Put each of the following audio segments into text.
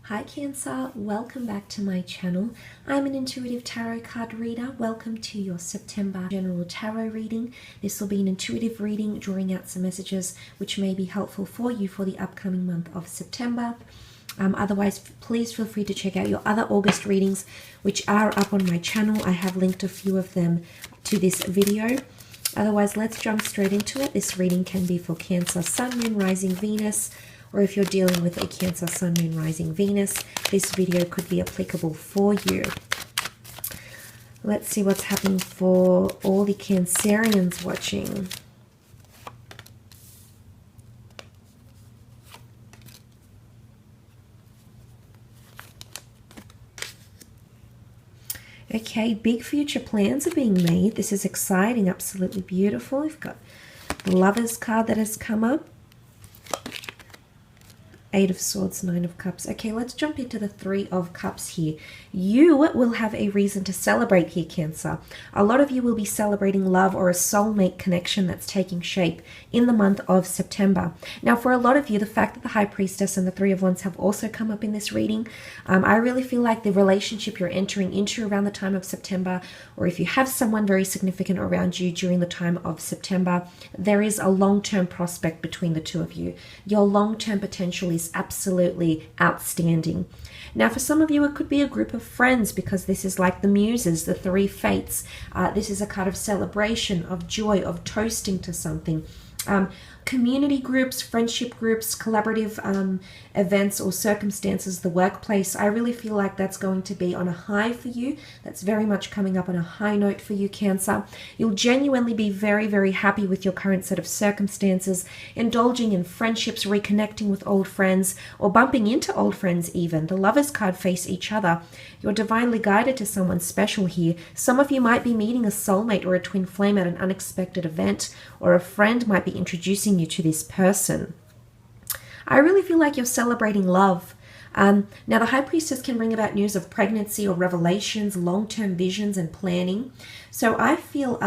Hi Cancer, welcome back to my channel. I'm an intuitive tarot card reader. Welcome to your September general tarot reading. This will be an intuitive reading, drawing out some messages which may be helpful for you for the upcoming month of September. Otherwise, please feel free to check out your other August readings, which are up on my channel. I have linked a few of them to this video. Otherwise, let's jump straight into it. This reading can be for Cancer, Sun, Moon, Rising, Venus, or if you're dealing with a Cancer, Sun, Moon, Rising, Venus, this video could be applicable for you. Let's see what's happening for all the Cancerians watching. Okay, big future plans are being made. This is exciting, absolutely beautiful. We've got the Lovers card that has come up. Eight of Swords, Nine of Cups. Okay, let's jump into the Three of Cups here. You will have a reason to celebrate here, Cancer. A lot of you will be celebrating love or a soulmate connection that's taking shape in the month of September. Now, for a lot of you, the fact that the High Priestess and the Three of Wands have also come up in this reading, I really feel like the relationship you're entering into around the time of September, or if you have someone very significant around you during the time of September, there is a long-term prospect between the two of you. Your long-term potential is absolutely outstanding. Now, for some of you, it could be a group of friends because this is like the muses, the three fates. This is a kind of celebration, of joy, of toasting to something. Community groups, friendship groups, collaborative events or circumstances, the workplace. I really feel like that's going to be on a high for you. That's very much coming up on a high note for you, Cancer. You'll genuinely be very, very happy with your current set of circumstances, indulging in friendships, reconnecting with old friends, or bumping into old friends even. The Lovers card face each other. You're divinely guided to someone special here. Some of you might be meeting a soulmate or a twin flame at an unexpected event, or a friend might be introducing you to this person. I really feel like you're celebrating love. Now, the High Priestess can bring about news of pregnancy or revelations, long-term visions and planning. So I feel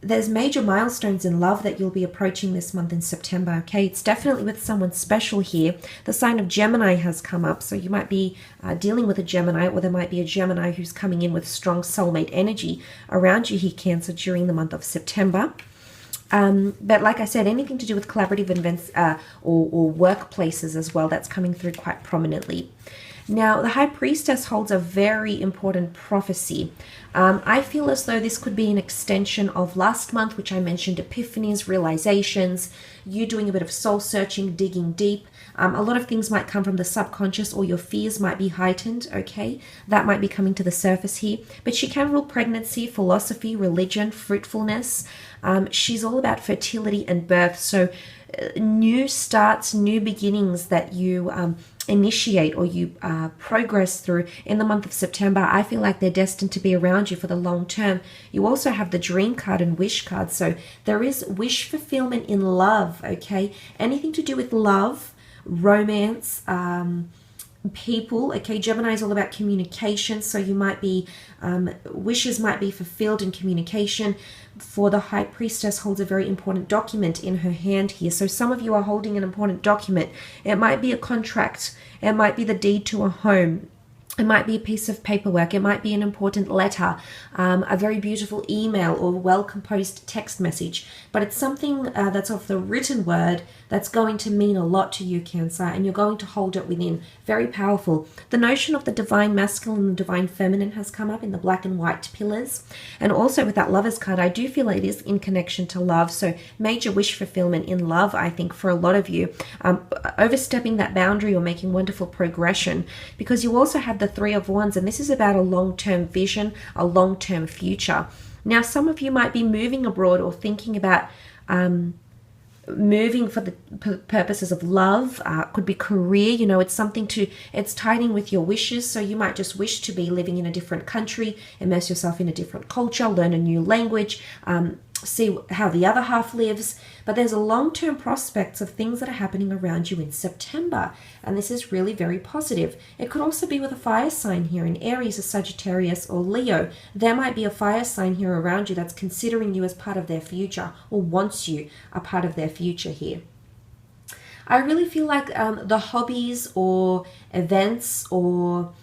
there's major milestones in love that you'll be approaching this month in September, okay? It's definitely with someone special here. The sign of Gemini has come up, so you might be dealing with a Gemini, or there might be a Gemini who's coming in with strong soulmate energy around you here, Cancer, during the month of September. But like I said, anything to do with collaborative events or workplaces as well, that's coming through quite prominently. Now, the High Priestess holds a very important prophecy. I feel as though this could be an extension of last month, which I mentioned, epiphanies, realizations, you doing a bit of soul searching, digging deep. A lot of things might come from the subconscious, or your fears might be heightened, okay? That might be coming to the surface here. But she can rule pregnancy, philosophy, religion, fruitfulness. She's all about fertility and birth. So new starts, new beginnings that you initiate or you progress through in the month of September, I feel like they're destined to be around you for the long term. You also have the Dream card and Wish card. So there is wish fulfillment in love, okay? Anything to do with love, romance, people, okay? Gemini is all about communication, so you might be wishes might be fulfilled in communication. For the High Priestess holds a very important document in her hand here, so some of you are holding an important document. It might be a contract, it might be the deed to a home, it might be a piece of paperwork, it might be an important letter, a very beautiful email or well-composed text message, but it's something that's of the written word that's going to mean a lot to you, Cancer, and you're going to hold it within. Very powerful. The notion of the divine masculine and the divine feminine has come up in the black and white pillars, and also with that Lovers card, I do feel it is in connection to love, so major wish fulfillment in love, I think, for a lot of you, overstepping that boundary or making wonderful progression, because you also have the Three of Wands, and this is about a long-term vision, a long-term future. Now, some of you might be moving abroad or thinking about moving for the purposes of love, could be career, you know, it's something to, it's tied in with your wishes. So you might just wish to be living in a different country, immerse yourself in a different culture, learn a new language, see how the other half lives. But there's a long-term prospects of things that are happening around you in September, and this is really very positive. It could also be with a fire sign here in Aries, a Sagittarius, or Leo. There might be a fire sign here around you that's considering you as part of their future or wants you a part of their future here. I really feel like the hobbies or events or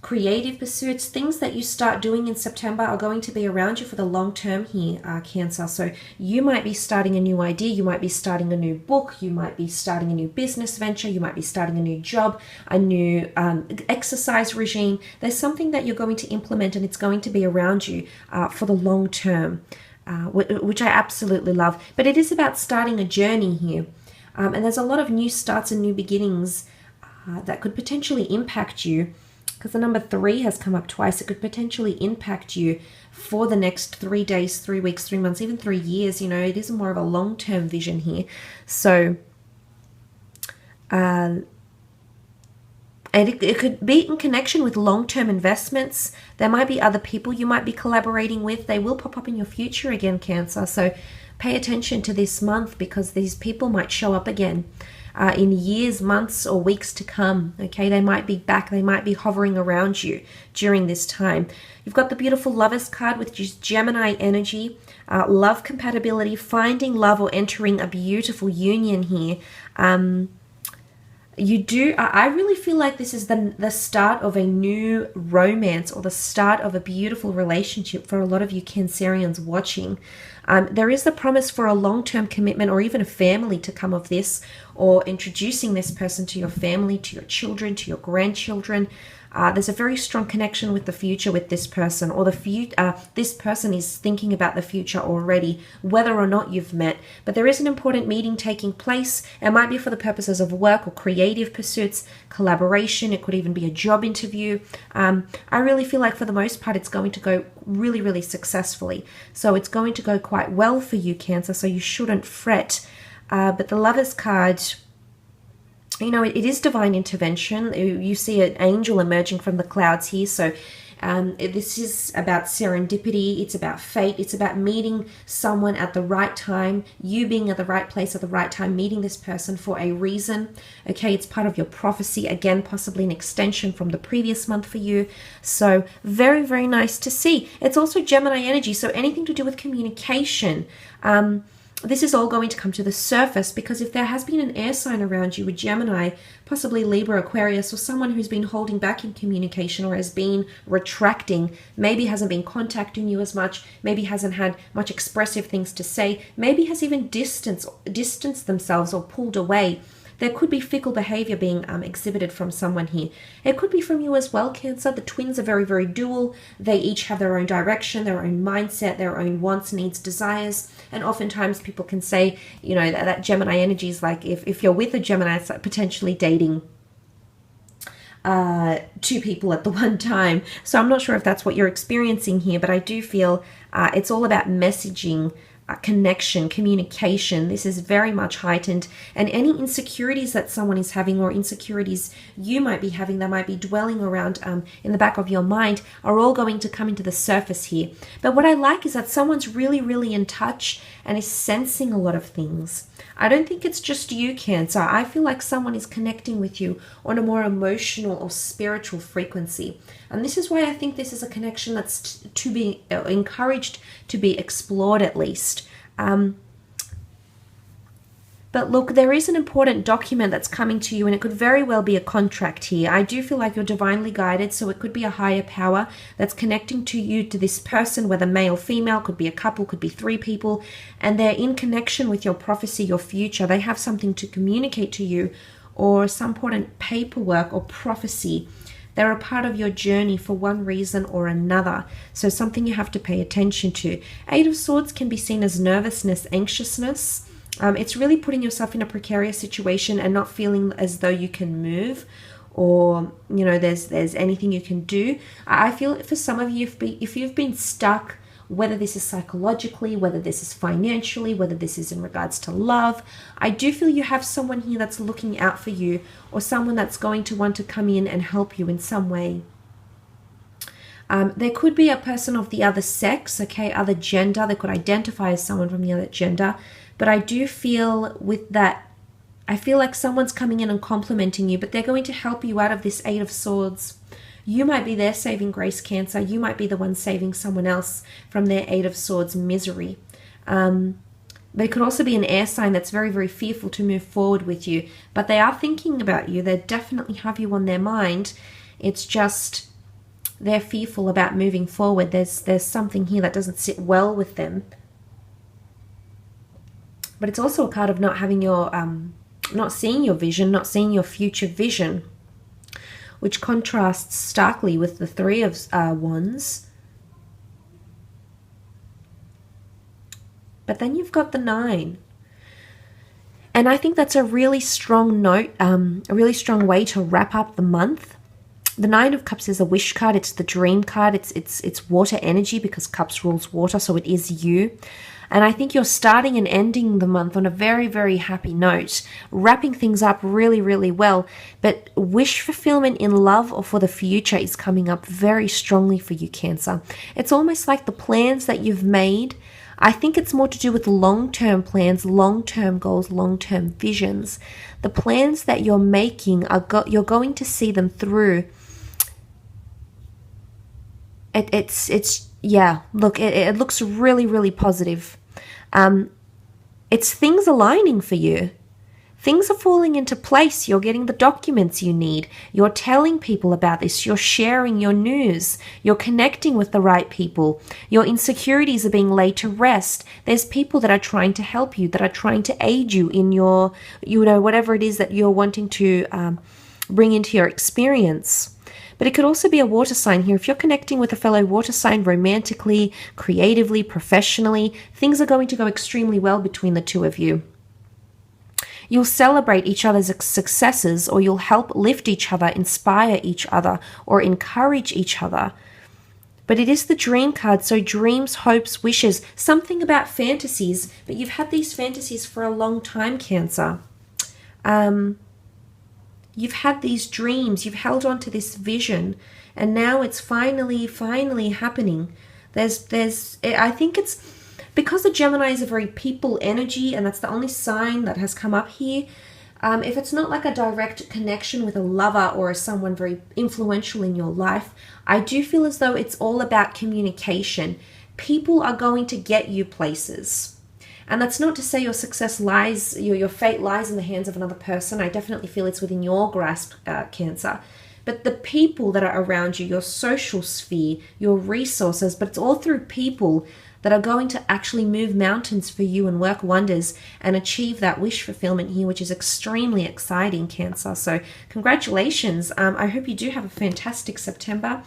creative pursuits, things that you start doing in September are going to be around you for the long term here, Cancer. So you might be starting a new idea, you might be starting a new book, you might be starting a new business venture, you might be starting a new job, a new exercise regime. There's something that you're going to implement and it's going to be around you for the long term, which I absolutely love. But it is about starting a journey here. And there's a lot of new starts and new beginnings that could potentially impact you. Because the number 3 has come up twice, it could potentially impact you for the next 3 days, 3 weeks, 3 months, even 3 years. You know, it is more of a long-term vision here. So, and it could be in connection with long-term investments. There might be other people you might be collaborating with. They will pop up in your future again, Cancer. So pay attention to this month because these people might show up again. In years, months, or weeks to come. Okay, they might be back. They might be hovering around you during this time. You've got the beautiful Lovers card, which is Gemini energy, love compatibility, finding love or entering a beautiful union here. I really feel like this is the start of a new romance or the start of a beautiful relationship for a lot of you Cancerians watching. There is the promise for a long-term commitment or even a family to come of this, or introducing this person to your family, to your children, to your grandchildren. There's a very strong connection with the future with this person, or this person is thinking about the future already, whether or not you've met. But there is an important meeting taking place. It might be for the purposes of work or creative pursuits, collaboration. It could even be a job interview. I really feel like for the most part, it's going to go really, really successfully. So it's going to go quite well for you, Cancer, so you shouldn't fret. But the Lovers card, you know, it is divine intervention. You see an angel emerging from the clouds here. So this is about serendipity. It's about fate. It's about meeting someone at the right time, you being at the right place at the right time, meeting this person for a reason. Okay, it's part of your prophecy. Again, possibly an extension from the previous month for you. So very, very nice to see. It's also Gemini energy. So anything to do with communication, this is all going to come to the surface, because if there has been an air sign around you with Gemini, possibly Libra, Aquarius, or someone who's been holding back in communication or has been retracting, maybe hasn't been contacting you as much, maybe hasn't had much expressive things to say, maybe has even distanced themselves or pulled away. There could be fickle behavior being exhibited from someone here. It could be from you as well, Cancer. The twins are very, very dual. They each have their own direction, their own mindset, their own wants, needs, desires. And oftentimes people can say, you know, that Gemini energy is like if you're with a Gemini, it's like potentially dating 2 people at the one time. So I'm not sure if that's what you're experiencing here, but I do feel it's all about messaging, connection, communication. This is very much heightened, and any insecurities that someone is having or insecurities you might be having that might be dwelling around in the back of your mind are all going to come into the surface here. But what I like is that someone's really, really in touch and is sensing a lot of things. I don't think it's just you, Cancer. I feel like someone is connecting with you on a more emotional or spiritual frequency. And this is why I think this is a connection that's to be encouraged to be explored at least. But look, there is an important document that's coming to you, and it could very well be a contract here. I do feel like you're divinely guided, so it could be a higher power that's connecting to you, to this person, whether male, female, could be a couple, could be 3 people, and they're in connection with your prophecy, your future. They have something to communicate to you, or some important paperwork or prophecy. They're a part of your journey for one reason or another. So something you have to pay attention to. 8 of Swords can be seen as nervousness, anxiousness. It's really putting yourself in a precarious situation and not feeling as though you can move, or, you know, there's anything you can do. I feel for some of you, if you've been stuck, whether this is psychologically, whether this is financially, whether this is in regards to love, I do feel you have someone here that's looking out for you, or someone that's going to want to come in and help you in some way. There could be a person of the other sex, okay, other gender. They could identify as someone from the other gender. But I do feel with that, I feel like someone's coming in and complimenting you, but they're going to help you out of this 8 of Swords. You might be their saving grace, Cancer. You might be the one saving someone else from their 8 of Swords misery. But it could also be an air sign that's very, very fearful to move forward with you. But they are thinking about you. They definitely have you on their mind. It's just they're fearful about moving forward. There's something here that doesn't sit well with them. But it's also a card of not having your, not seeing your vision, not seeing your future vision, which contrasts starkly with the Three of Wands. But then you've got the 9. And I think that's a really strong note, a really strong way to wrap up the month. The 9 of Cups is a wish card. It's the dream card. It's water energy because Cups rules water, so it is you. And I think you're starting and ending the month on a very, very happy note, wrapping things up really, really well. But wish fulfillment in love or for the future is coming up very strongly for you, Cancer. It's almost like the plans that you've made, I think it's more to do with long-term plans, long-term goals, long-term visions. The plans that you're making, you're going to see them through. Yeah, look, it looks really, really positive. It's things aligning for you. Things are falling into place. You're getting the documents you need. You're telling people about this. You're sharing your news. You're connecting with the right people. Your insecurities are being laid to rest. There's people that are trying to help you, that are trying to aid you in your, whatever it is that you're wanting to bring into your experience. But it could also be a water sign here. If you're connecting with a fellow water sign romantically, creatively, professionally, things are going to go extremely well between the two of you. You'll celebrate each other's successes, or you'll help lift each other, inspire each other, or encourage each other. But it is the dream card, so dreams, hopes, wishes, something about fantasies. But you've had these fantasies for a long time, Cancer. You've had these dreams, you've held on to this vision, and now it's finally happening. I think it's because the Gemini is a very people energy, and that's the only sign that has come up here. If it's not like a direct connection with a lover or someone very influential in your life, I do feel as though it's all about communication. People are going to get you places. And that's not to say your success lies, your fate lies in the hands of another person. I definitely feel it's within your grasp, Cancer. But the people that are around you, your social sphere, your resources, but it's all through people that are going to actually move mountains for you and work wonders and achieve that wish fulfillment here, which is extremely exciting, Cancer. So congratulations. I hope you do have a fantastic September.